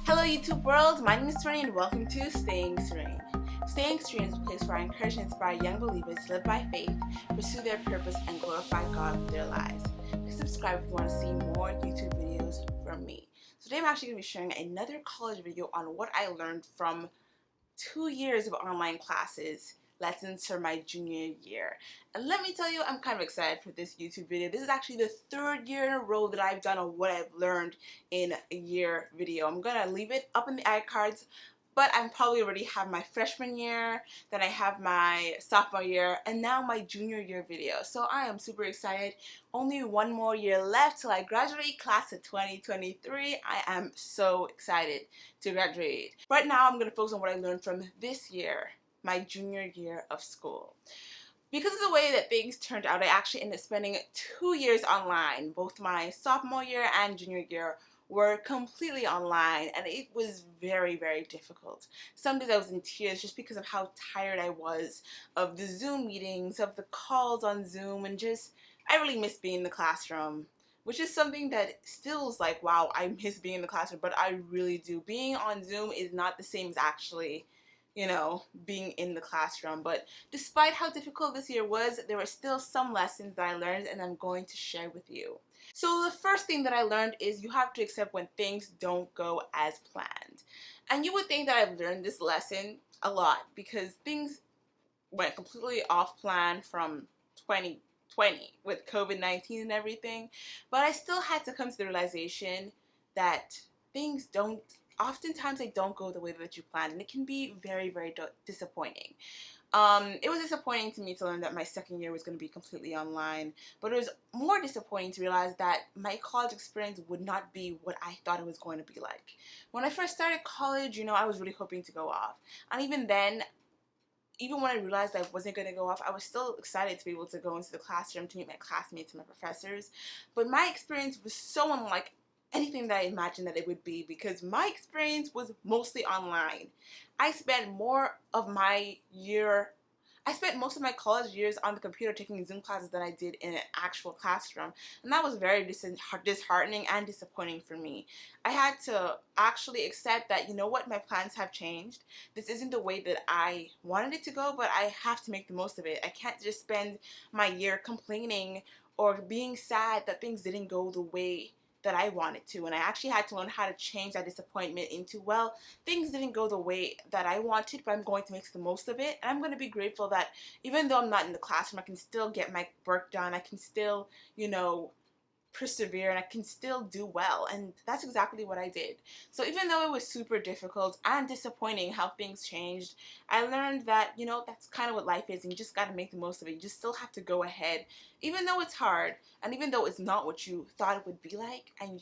Hello YouTube world, my name is Serene and welcome to Staying Serene. Staying Serene is a place where I encourage and inspire young believers to live by faith, pursue their purpose, and glorify God with their lives. Please subscribe if you want to see more YouTube videos from me. Today I'm actually going to be sharing another college video on what I learned from 2 years of online classes lessons for my junior year. And let me tell you, I'm kind of excited for this YouTube video. This is actually the 3rd year in a row that I've done a what I've learned in a year video. I'm gonna leave it up in the iCards, but I'm probably already have my freshman year, then I have my sophomore year, and now my junior year video. So I am super excited. Only 1 more year left till I graduate, class of 2023. I am so excited to graduate. Right now I'm gonna focus on what I learned from this year, my junior year of school. Because of the way that things turned out, I actually ended up spending 2 years online. Both my sophomore year and junior year were completely online, and it was very, very difficult. Some days I was in tears just because of how tired I was of the Zoom meetings, of the calls on Zoom, and just, I really miss being in the classroom. Which is something that still is like, wow, I miss being in the classroom, but I really do. Being on Zoom is not the same as actually, being in the classroom. But despite how difficult this year was, there were still some lessons that I learned and I'm going to share with you. So the first thing that I learned is you have to accept when things don't go as planned. And you would think that I've learned this lesson a lot because things went completely off plan from 2020 with COVID-19 and everything. But I still had to come to the realization that things don't, oftentimes they don't go the way that you planned, and it can be very, very disappointing. It was disappointing to me to learn that my 2nd year was going to be completely online, but it was more disappointing to realize that my college experience would not be what I thought it was going to be like. When I first started college, I was really hoping to go off, and even then, even when I realized I wasn't going to go off, I was still excited to be able to go into the classroom to meet my classmates and my professors. But my experience was so unlike anything that I imagined that it would be because my experience was mostly online. I spent most of my college years on the computer taking Zoom classes than I did in an actual classroom. And that was very disheartening and disappointing for me. I had to actually accept that, my plans have changed. This isn't the way that I wanted it to go, but I have to make the most of it. I can't just spend my year complaining or being sad that things didn't go the way that I wanted to. And I actually had to learn how to change that disappointment into, well, things didn't go the way that I wanted, but I'm going to make the most of it. And I'm going to be grateful that even though I'm not in the classroom, I can still get my work done. I can still, persevere, and I can still do well. And that's exactly what I did. So even though it was super difficult and disappointing how things changed, I learned that, that's kind of what life is, and you just got to make the most of it. You just still have to go ahead, even though it's hard, and even though it's not what you thought it would be like, and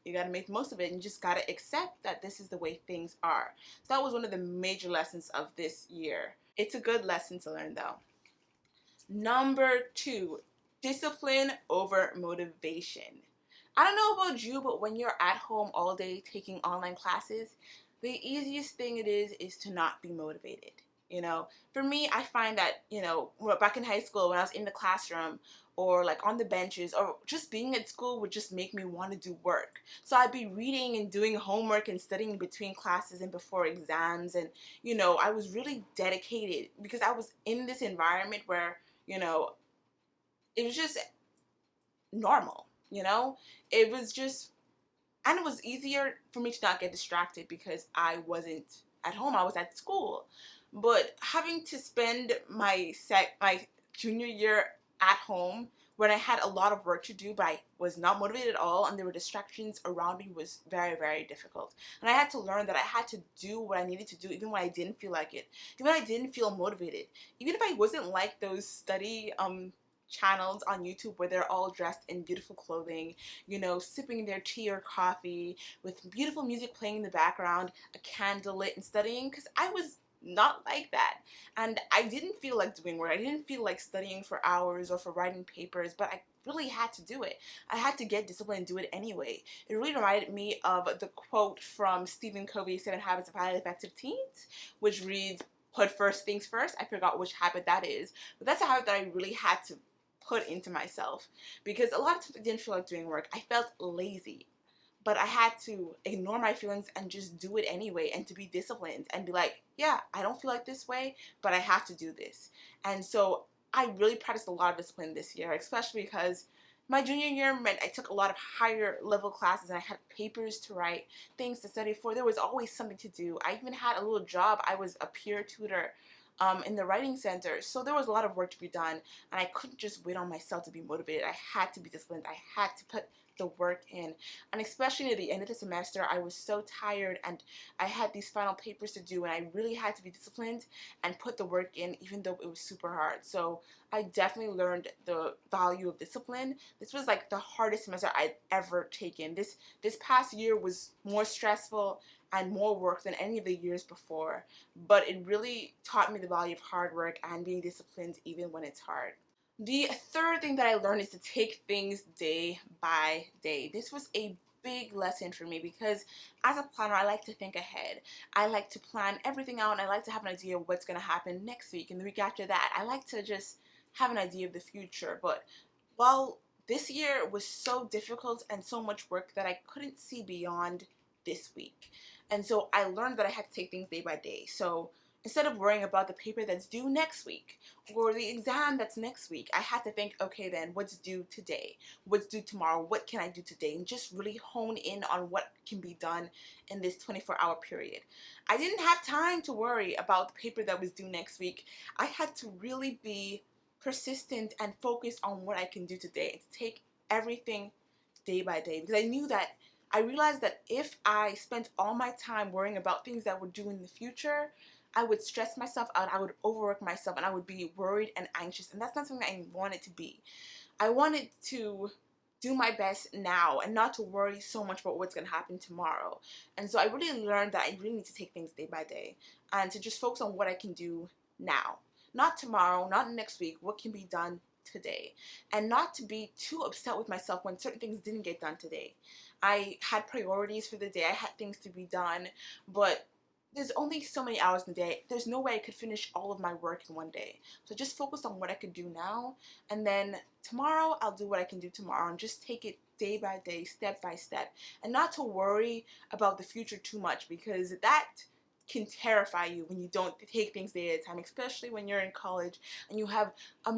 you got to make the most of it, and you just got to accept that this is the way things are. So that was one of the major lessons of this year. It's a good lesson to learn though. Number 2, discipline over motivation. I don't know about you, but when you're at home all day taking online classes, the easiest thing it is to not be motivated. For me, I find that, back in high school when I was in the classroom or like on the benches or just being at school would just make me want to do work. So I'd be reading and doing homework and studying between classes and before exams, and I was really dedicated because I was in this environment where it was just normal, it was just, and it was easier for me to not get distracted because I wasn't at home, I was at school. But having to spend my junior year at home when I had a lot of work to do but I was not motivated at all and there were distractions around me was very, very difficult. And I had to learn that I had to do what I needed to do even when I didn't feel like it, even when I didn't feel motivated, even if I wasn't like those study channels on YouTube where they're all dressed in beautiful clothing, sipping their tea or coffee with beautiful music playing in the background, a candle lit and studying, because I was not like that. And I didn't feel like doing work. I didn't feel like studying for hours or for writing papers, but I really had to do it. I had to get disciplined and do it anyway. It really reminded me of the quote from Stephen Covey's 7 Habits of Highly Effective Teens, which reads, put first things first. I forgot which habit that is, but that's a habit that I really had to put into myself because a lot of times I didn't feel like doing work. I felt lazy. but I had to ignore my feelings and just do it anyway, and to be disciplined and be like, yeah, I don't feel like this way, but I have to do this. And so I really practiced a lot of discipline this year, especially because my junior year meant I took a lot of higher level classes and I had papers to write, things to study for. There was always something to do. I even had a little job. I was a peer tutor in the writing center. So there was a lot of work to be done, and I couldn't just wait on myself to be motivated. I had to be disciplined. I had to put the work in. And especially near the end of the semester, I was so tired and I had these final papers to do, and I really had to be disciplined and put the work in, even though it was super hard. So I definitely learned the value of discipline. This was like the hardest semester I'd ever taken. This past year was more stressful and more work than any of the years before, but it really taught me the value of hard work and being disciplined even when it's hard. The third thing that I learned is to take things day by day. This was a big lesson for me because as a planner, I like to think ahead. I like to plan everything out, and I like to have an idea of what's going to happen next week and the week after that. I like to just have an idea of the future. But while this year was so difficult and so much work that I couldn't see beyond this week. And so I learned that I had to take things day by day. So instead of worrying about the paper that's due next week or the exam that's next week, I had to think, okay, then what's due today? What's due tomorrow? What can I do today? And just really hone in on what can be done in this 24-hour period. I didn't have time to worry about the paper that was due next week. I had to really be persistent and focus on what I can do today and to take everything day by day, because I realized that if I spent all my time worrying about things that were due in the future, I would stress myself out, I would overwork myself, and I would be worried and anxious, and that's not something I wanted to be. I wanted to do my best now and not to worry so much about what's going to happen tomorrow. And so I really learned that I really need to take things day by day and to just focus on what I can do now. Not tomorrow, not next week, what can be done today. And not to be too upset with myself when certain things didn't get done today. I had priorities for the day, I had things to be done, but there's only so many hours in the day. There's no way I could finish all of my work in one day. So just focus on what I could do now, and then tomorrow I'll do what I can do tomorrow, and just take it day by day, step by step, and not to worry about the future too much, because that can terrify you when you don't take things day at a time, especially when you're in college and you have a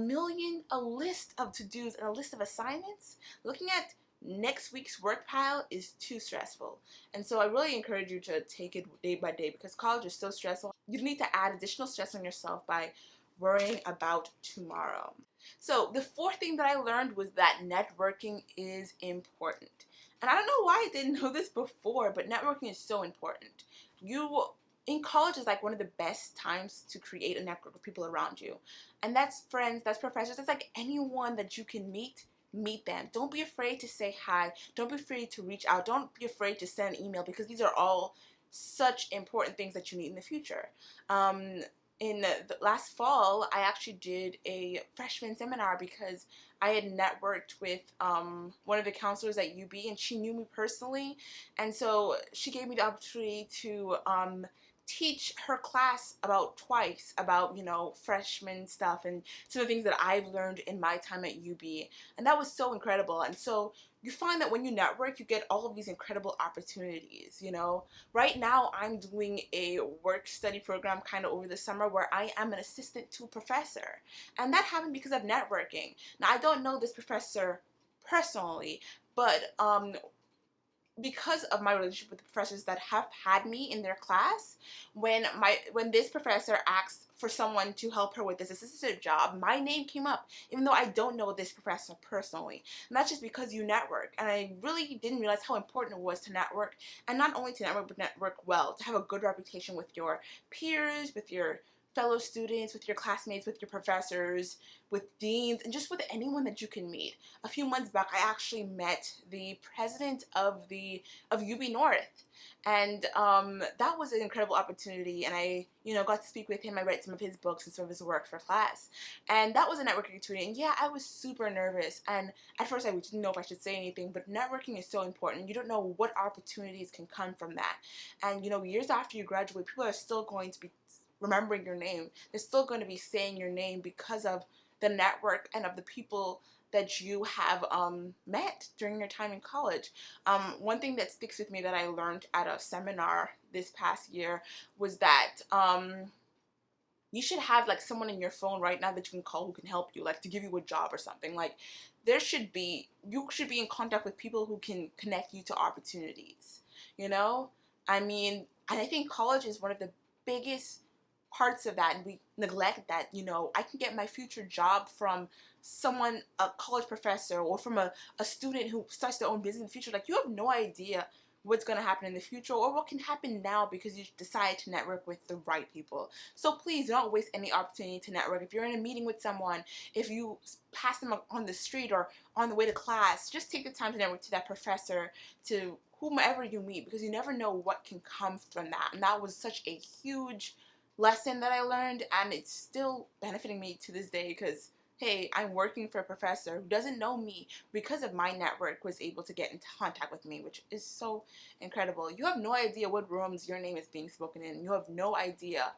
list of to-dos and a list of assignments. Looking at next week's work pile is too stressful. And so I really encourage you to take it day by day, because college is so stressful. You need to add additional stress on yourself by worrying about tomorrow. So the fourth thing that I learned was that networking is important. And I don't know why I didn't know this before, but networking is so important. You in college is like one of the best times to create a network with people around you. And that's friends, that's professors, that's like anyone that you can meet them. Don't be afraid to say hi. Don't be afraid to reach out. Don't be afraid to send an email, because these are all such important things that you need in the future. In the last fall, I actually did a freshman seminar because I had networked with one of the counselors at UB, and she knew me personally, and so she gave me the opportunity to teach her class about freshman stuff and some of the things that I've learned in my time at UB, and that was so incredible. And so you find that when you network, you get all of these incredible opportunities. Right now I'm doing a work study program kind of over the summer where I am an assistant to a professor, and that happened because of networking. Now, I don't know this professor personally, but because of my relationship with the professors that have had me in their class, when this professor asked for someone to help her with this assistant job, my name came up, even though I don't know this professor personally. And that's just because you network. And I really didn't realize how important it was to network, and not only to network, but network well, to have a good reputation with your peers, with your fellow students, with your classmates, with your professors, with deans, and just with anyone that you can meet. A few months back, I actually met the president of UB North, and that was an incredible opportunity. And I, got to speak with him. I read some of his books and some of his work for class, and that was a networking opportunity. And yeah, I was super nervous, and at first I didn't know if I should say anything. But networking is so important. You don't know what opportunities can come from that. And years after you graduate, people are still going to be remembering your name. They're still going to be saying your name because of the network and of the people that you have met during your time in college. One thing that sticks with me that I learned at a seminar this past year was that you should have like someone in your phone right now that you can call who can help you, like to give you a job or something. Like you should be in contact with people who can connect you to opportunities, you know? I mean, I think college is one of the biggest parts of that, and we neglect that. I can get my future job from someone, a college professor, or from a student who starts their own business in the future. Like, you have no idea what's going to happen in the future or what can happen now because you decide to network with the right people. So please don't waste any opportunity to network. If you're in a meeting with someone, if you pass them on the street or on the way to class, just take the time to network to that professor, to whomever you meet, because you never know what can come from that. And that was such a huge lesson that I learned, and it's still benefiting me to this day because, hey, I'm working for a professor who doesn't know me because of my network was able to get in contact with me, which is so incredible. You have no idea what rooms your name is being spoken in. You have no idea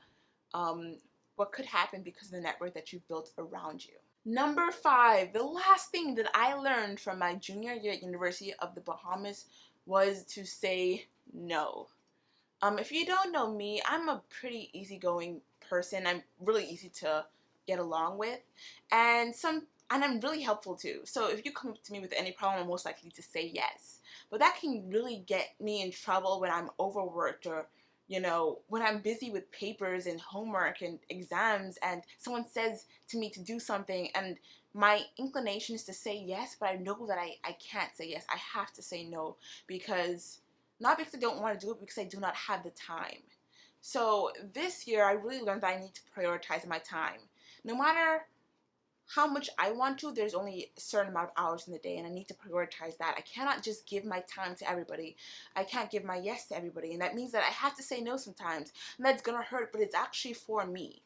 what could happen because of the network that you've built around you. Number 5, the last thing that I learned from my junior year at University of the Bahamas was to say no. If you don't know me, I'm a pretty easygoing person. I'm really easy to get along with, and I'm really helpful too. So if you come up to me with any problem, I'm most likely to say yes. But that can really get me in trouble when I'm overworked, or when I'm busy with papers and homework and exams, and someone says to me to do something, and my inclination is to say yes, but I know that I can't say yes. I have to say no, not because I don't want to do it, because I do not have the time. So this year, I really learned that I need to prioritize my time. No matter how much I want to, there's only a certain amount of hours in the day, and I need to prioritize that. I cannot just give my time to everybody. I can't give my yes to everybody, and that means that I have to say no sometimes. And that's gonna hurt, but it's actually for me.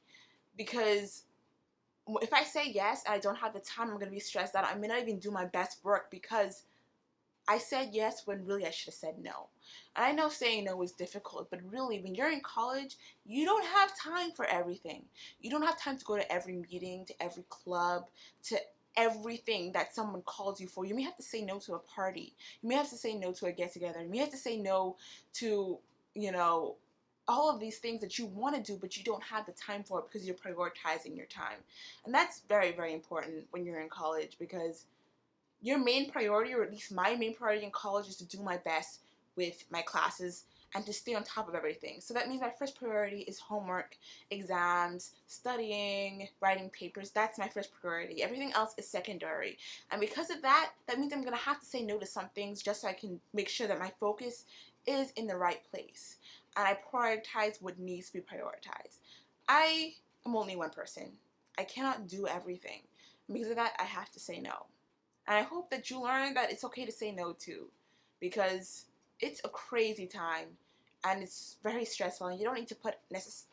Because if I say yes and I don't have the time, I'm gonna be stressed out. I may not even do my best work because I said yes when really I should have said no. And I know saying no is difficult, but really when you're in college, you don't have time for everything. You don't have time to go to every meeting, to every club, to everything that someone calls you for. You may have to say no to a party. You may have to say no to a get-together. You may have to say no to, all of these things that you want to do, but you don't have the time for it because you're prioritizing your time. And that's very, very important when you're in college, because your main priority, or at least my main priority in college, is to do my best with my classes and to stay on top of everything. So that means my first priority is homework, exams, studying, writing papers. That's my first priority. Everything else is secondary. And because of that, that means I'm going to have to say no to some things just so I can make sure that my focus is in the right place. And I prioritize what needs to be prioritized. I am only one person. I cannot do everything. And because of that, I have to say no. And I hope that you learn that it's okay to say no too, because it's a crazy time and it's very stressful, and you don't need to put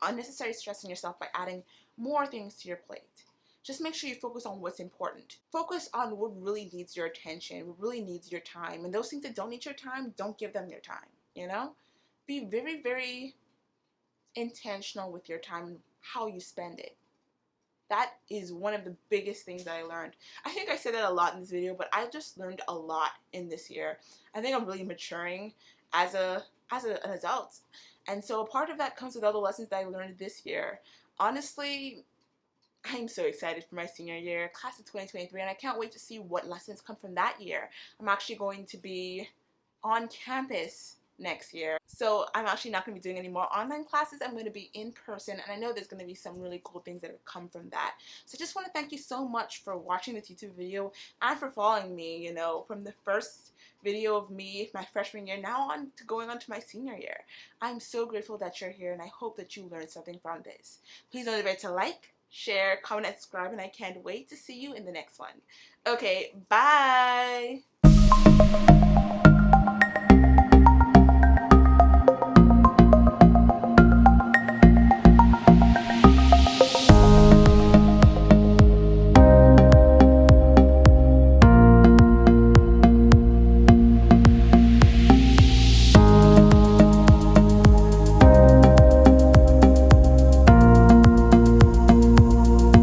unnecessary stress on yourself by adding more things to your plate. Just make sure you focus on what's important. Focus on what really needs your attention, what really needs your time, and those things that don't need your time, don't give them your time, Be very, very intentional with your time and how you spend it. That is one of the biggest things that I learned. I think I said that a lot in this video, but I just learned a lot in this year. I think I'm really maturing as an adult. And so a part of that comes with all the lessons that I learned this year. Honestly, I'm so excited for my senior year, class of 2023, and I can't wait to see what lessons come from that year. I'm actually going to be on campus next year. So I'm actually not going to be doing any more online classes. I'm going to be in person, and I know there's going to be some really cool things that have come from that. So I just want to thank you so much for watching this YouTube video and for following me, from the first video of me my freshman year now on to going on to my senior year. I'm so grateful that you're here, and I hope that you learned something from this. Please don't forget to like, share, comment, and subscribe, and I can't wait to see you in the next one. Okay, bye!